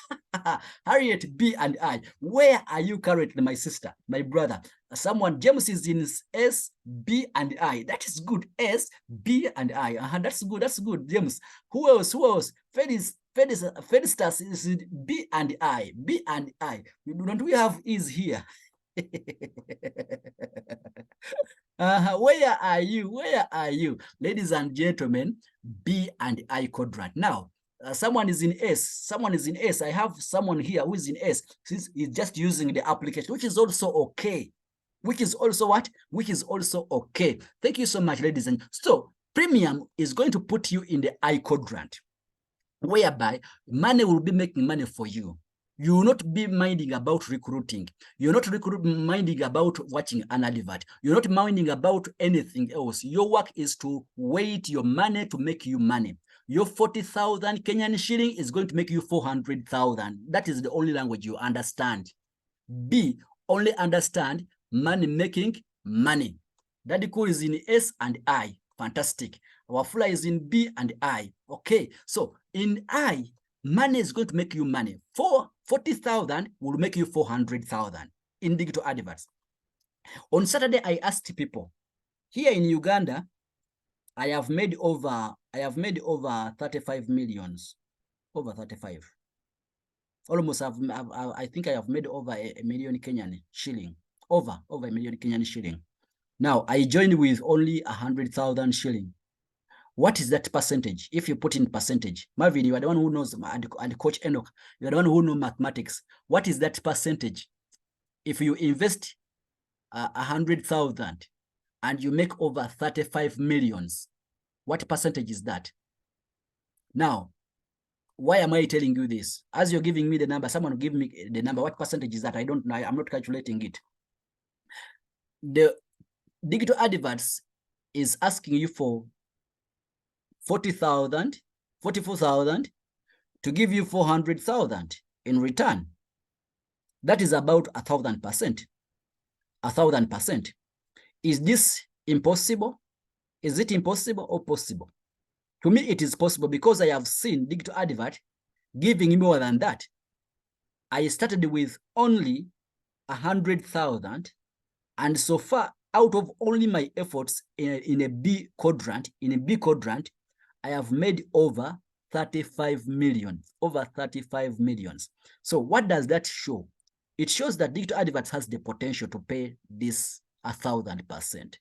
Harriet, B and I. Where are you currently, my sister, my brother? Someone, James is in S, B and I. That is good. S, B and I. That's good. That's good, James. Who else? Who else? Felistas is in B and I. B and I. Don't we have is here? Where are you? Where are you? Ladies and gentlemen, B and I quadrant. Now, someone is in S. Someone is in S. I have someone here who is in S. He's just using the application, which is also okay. Which is also what? Which is also okay. Thank you so much, ladies and so premium is going to put you in the I quadrant, whereby money will be making money for you. You will not be minding about recruiting. You're not minding about watching an advert. You're not minding about anything else. Your work is to wait your money to make you money. Your 40,000 Kenyan shilling is going to make you 400,000. That is the only language you understand. B, only understand money making money. Daddy Cool is in S and I. Fantastic. Wafula is in B and I. Okay, so in I, money is going to make you money. 40,000 will make you 400,000 in digital adverts. On Saturday, I asked people here in Uganda, I have made over 35 millions, over 35. Almost, I think I have made over a million Kenyan shilling, over a million Kenyan shilling. Now, I joined with only 100,000 shilling. What is that percentage? If you put in percentage, Marvin, you are the one who knows, and Coach Enoch, you are the one who knows mathematics. What is that percentage? If you invest 100,000 and you make over 35 millions, what percentage is that? Now, why am I telling you this? As you're giving me the number, someone give me the number. What percentage is that? I don't know. I'm not calculating it. The digital adverts is asking you for 40,000, 44,000 to give you 400,000 in return. That is about 1,000%. 1,000%. Is this impossible? Is it impossible or possible? To me, it is possible because I have seen digital advert giving more than that. I started with only 100,000, and so far, out of only my efforts in a B quadrant, I have made over 35 million, over 35 millions. So what does that show? It shows that digital adverts has the potential to pay this 1,000%.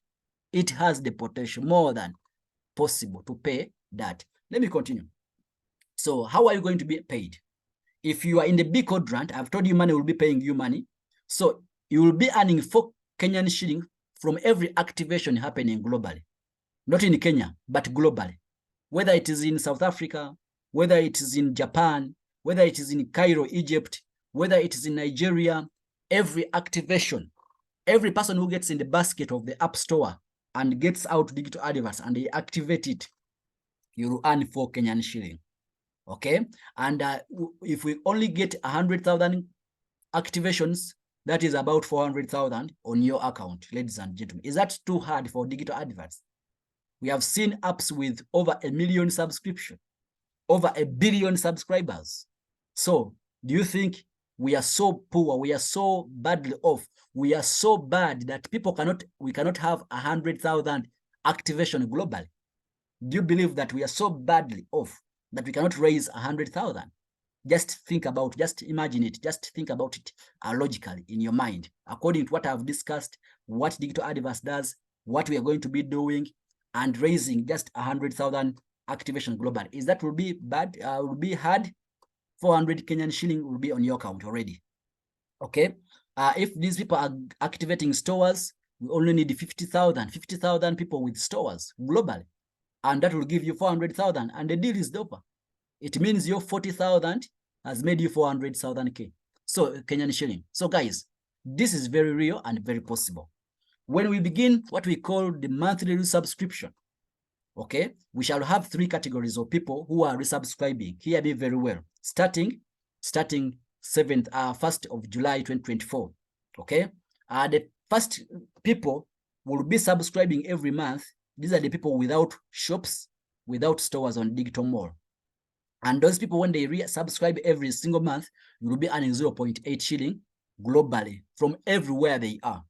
It has the potential more than possible to pay that. Let me continue. So how are you going to be paid? If you are in the B quadrant, I've told you money will be paying you money. So you will be earning 4 Kenyan shilling from every activation happening globally. Not in Kenya, but globally. Whether it is in South Africa, whether it is in Japan, whether it is in Cairo, Egypt, whether it is in Nigeria, every activation, every person who gets in the basket of the App Store and gets out digital adverts and they activate it, you will earn 4 Kenyan shilling. Okay? And if we only get 100,000 activations, that is about 400,000 on your account, ladies and gentlemen. Is that too hard for digital adverts? We have seen apps with over 1 million subscription, over 1 billion subscribers. So do you think we are so poor, we are so badly off, we are so bad that we cannot have 100,000 activation globally? Do you believe that we are so badly off that we cannot raise 100,000? Just think about, just imagine it, just think about it logically in your mind, according to what I've discussed, what digital adverts does, what we are going to be doing, and raising just 100,000 activation globally. Is that will be bad? Will be hard? 400 Kenyan shilling will be on your account already. Okay. If these people are activating stores, we only need 50,000 people with stores globally, and that will give you 400,000, and the deal is doper. It means your 40,000 has made you 400,000 K. So Kenyan shilling. So guys, this is very real and very possible. When we begin what we call the monthly subscription, Okay, we shall have 3 categories of people who are resubscribing. Hear me very well. Starting 1st of July 2024. Okay, the first people will be subscribing every month. These are the people without shops, without stores on digital mall. And those people, when they subscribe every single month, you will be earning 0.8 shilling globally from everywhere they are.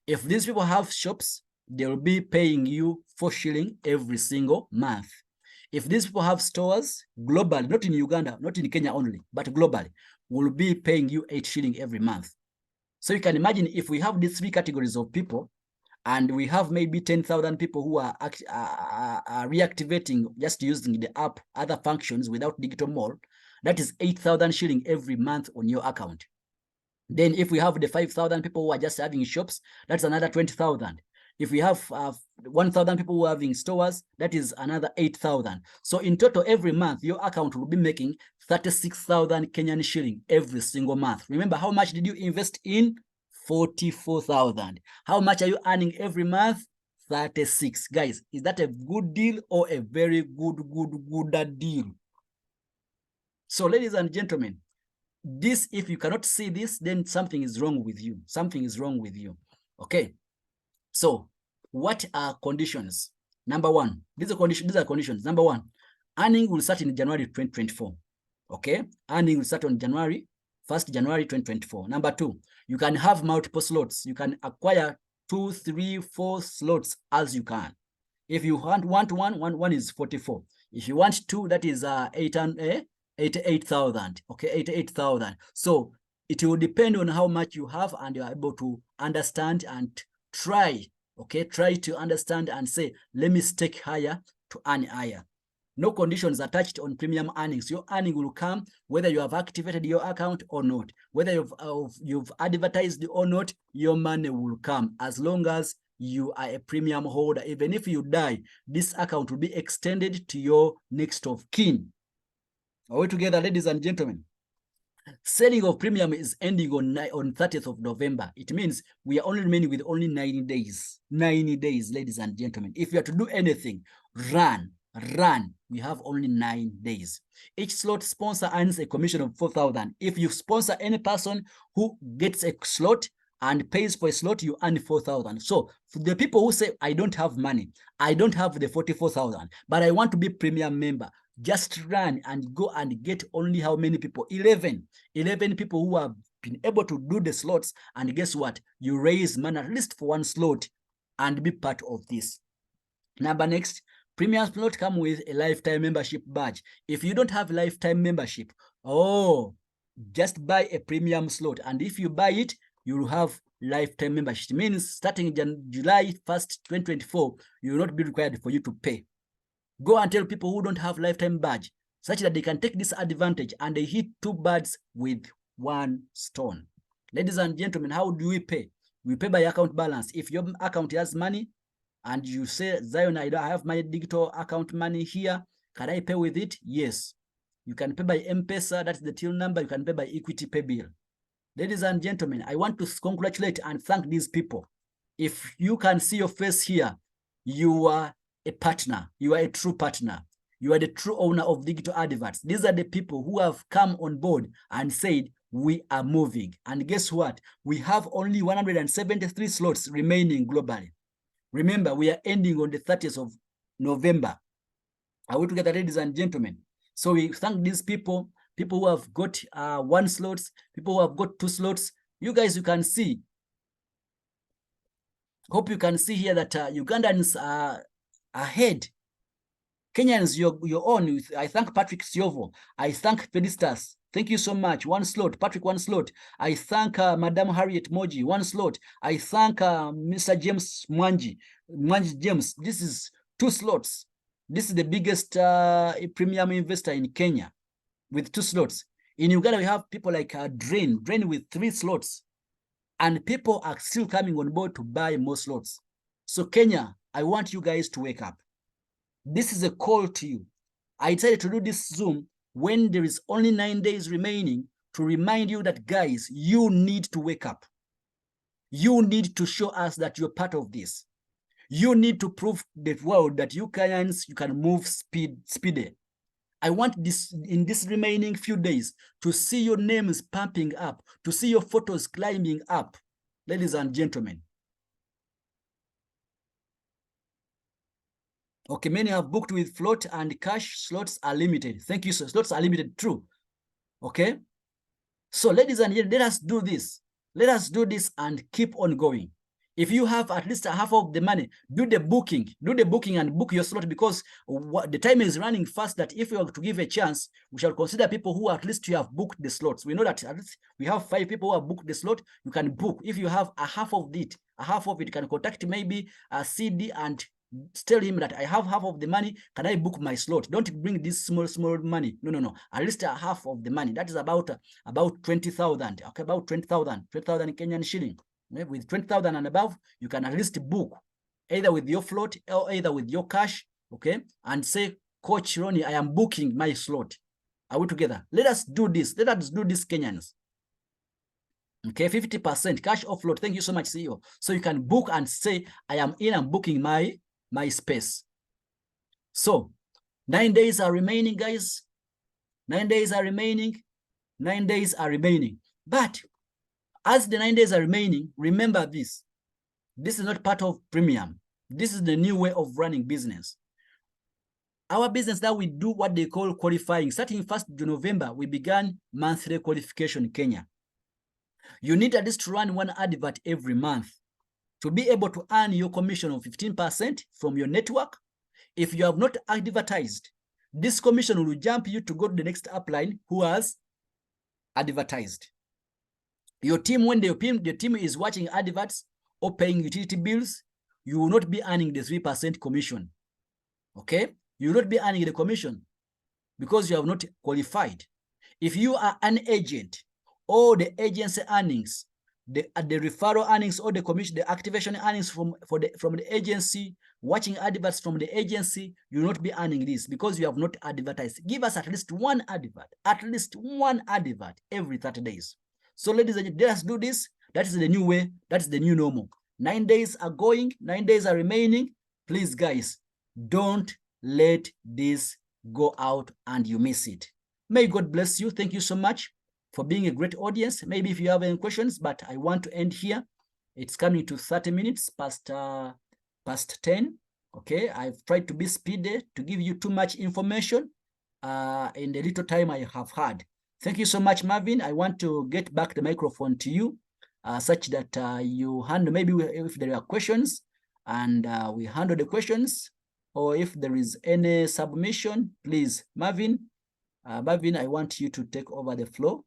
If these people have shops, they will be paying you 4 shilling every single month. If these people have stores globally, not in Uganda, not in Kenya only, but globally, will be paying you 8 shilling every month. So you can imagine if we have these 3 categories of people, and we have maybe 10,000 people who are reactivating just using the app, other functions without digital mall, that is 8,000 shilling every month on your account. Then if we have the 5,000 people who are just having shops, that's another 20,000. If we have 1,000 people who are having stores, that is another 8,000. So in total, every month, your account will be making 36,000 Kenyan shilling every single month. Remember, how much did you invest in? 44,000. How much are you earning every month? 36. Guys, is that a good deal or a very good deal? So ladies and gentlemen, this, if you cannot see this, then something is wrong with you. Something is wrong with you. Okay. So what are conditions? Number one, these are conditions. Number one, earning will start in January 2024. Okay. Earning will start on January 2024. Number two, you can have multiple slots. You can acquire 2, 3, 4 slots as you can. If you want one is 44. If you want 2, that is 88,000. Okay, 88,000. So it will depend on how much you have, and you are able to understand and try. Okay, try to understand and say, let me stake higher to earn higher. No conditions attached on premium earnings. Your earning will come whether you have activated your account or not. Whether you've advertised or not, your money will come as long as you are a premium holder. Even if you die, this account will be extended to your next of kin. Are we together, ladies and gentlemen? Selling of premium is ending on 30th of November. It means we are only remaining with only 90 days. 90 days, ladies and gentlemen. If you are to do anything, run. We have only 9 days. Each slot sponsor earns a commission of 4,000. If you sponsor any person who gets a slot and pays for a slot, you earn 4,000. So for the people who say, I don't have money, I don't have the 44,000, but I want to be premium member, just run and go and get only how many people? 11 people who have been able to do the slots. And guess what? You raise money at least for one slot and be part of this. Number next, premium slot come with a lifetime membership badge. If you don't have lifetime membership, just buy a premium slot. And if you buy it, you will have lifetime membership. It means starting July 1st, 2024, you will not be required for you to pay. Go and tell people who don't have lifetime badge, such that they can take this advantage and they hit 2 birds with 1 stone. Ladies and gentlemen, how do we pay? We pay by account balance. If your account has money and you say, Zion, I have my digital account money here, can I pay with it? Yes. You can pay by M-Pesa, that's the till number. You can pay by Equity Pay Bill. Ladies and gentlemen, I want to congratulate and thank these people. If you can see your face here, you are a partner. You are a true partner. You are the true owner of Digital Adverts. These are the people who have come on board and said, we are moving. And guess what? We have only 173 slots remaining globally. Remember, we are ending on the 30th of November. Are we together, ladies and gentlemen? So we thank these people who have got 1 slots, people who have got 2 slots. You guys, you can see. Hope you can see here that Ugandans are ahead. Kenyans, you're on. I thank Patrick Siovo. I thank Felistas. Thank you so much. 1 slot. Patrick, 1 slot. I thank Madam Harriet Moji. 1 slot. I thank Mr. James Mwanji. Mwanji James. This is 2 slots. This is the biggest premium investor in Kenya with 2 slots. In Uganda, we have people like Drain with 3 slots. And people are still coming on board to buy more slots. So Kenya, I want you guys to wake up. This is a call to you. I decided to do this Zoom when there is only 9 days remaining to remind you that, guys, you need to wake up. You need to show us that you're part of this. You need to prove the world that you can move speedy. I want this in this remaining few days to see your names pumping up, to see your photos climbing up, ladies and gentlemen. Okay, many have booked with float and cash. Slots are limited. Thank you, sir. Slots are limited, true. Okay. So ladies and gentlemen, let us do this. Let us do this and keep on going. If you have at least half of the money, do the booking and book your slot, because the time is running fast that if we are to give a chance, we shall consider people who at least you have booked the slots. We know that at least we have 5 people who have booked the slot. You can book. If you have a half of it, you can contact maybe a CD and tell him that I have half of the money. Can I book my slot? Don't bring this small money. No. At least a half of the money. That is about 20,000. Okay, about 20,000 Kenyan shilling. With 20,000 and above, you can at least book either with your float or either with your cash. Okay, and say, Coach Ronnie, I am booking my slot. Are we together? Let us do this. Let us do this, Kenyans. Okay, 50% cash or float. Thank you so much, CEO. So you can book and say, I am in and booking my space. So 9 days are remaining, guys. 9 days are remaining. 9 days are remaining. But as the 9 days are remaining, remember this. This is not part of premium. This is the new way of running business. Our business that we do what they call qualifying. Starting 1st of November, we began monthly qualification in Kenya. You need at least to run 1 advert every month to be able to earn your commission of 15% from your network. If you have not advertised, this commission will jump you to go to the next upline who has advertised. Your team, when the team is watching adverts or paying utility bills, you will not be earning the 3% commission. Okay? You will not be earning the commission because you have not qualified. If you are an agent, or the agency earnings, the referral earnings or the commission, the activation earnings from the agency, watching adverts from the agency, you will not be earning this because you have not advertised. Give us at least 1 advert every 30 days. So ladies and gentlemen, let us do this. That is the new way. That is the new normal. 9 days are going. 9 days are remaining. Please, guys, don't let this go out and you miss it. May God bless you. Thank you so much for being a great audience. Maybe if you have any questions, but I want to end here. It's coming to 30 minutes past 10. Okay, I've tried to be speedy to give you too much information in the little time I have had. Thank you so much, Marvin. I want to get back the microphone to you such that you handle, maybe if there are questions, and we handle the questions, or if there is any submission, please, Marvin. Marvin, I want you to take over the floor.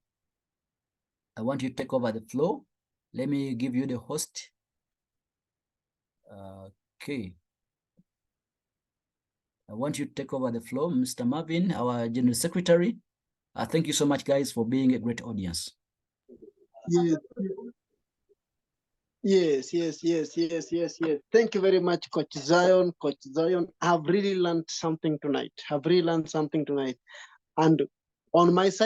Let me give you the host. Okay. I want you to take over the floor, Mr. Marvin, our General Secretary. Thank you so much, guys, for being a great audience. Yes. Thank you very much, Coach Zion. I've really learned something tonight. And on my side,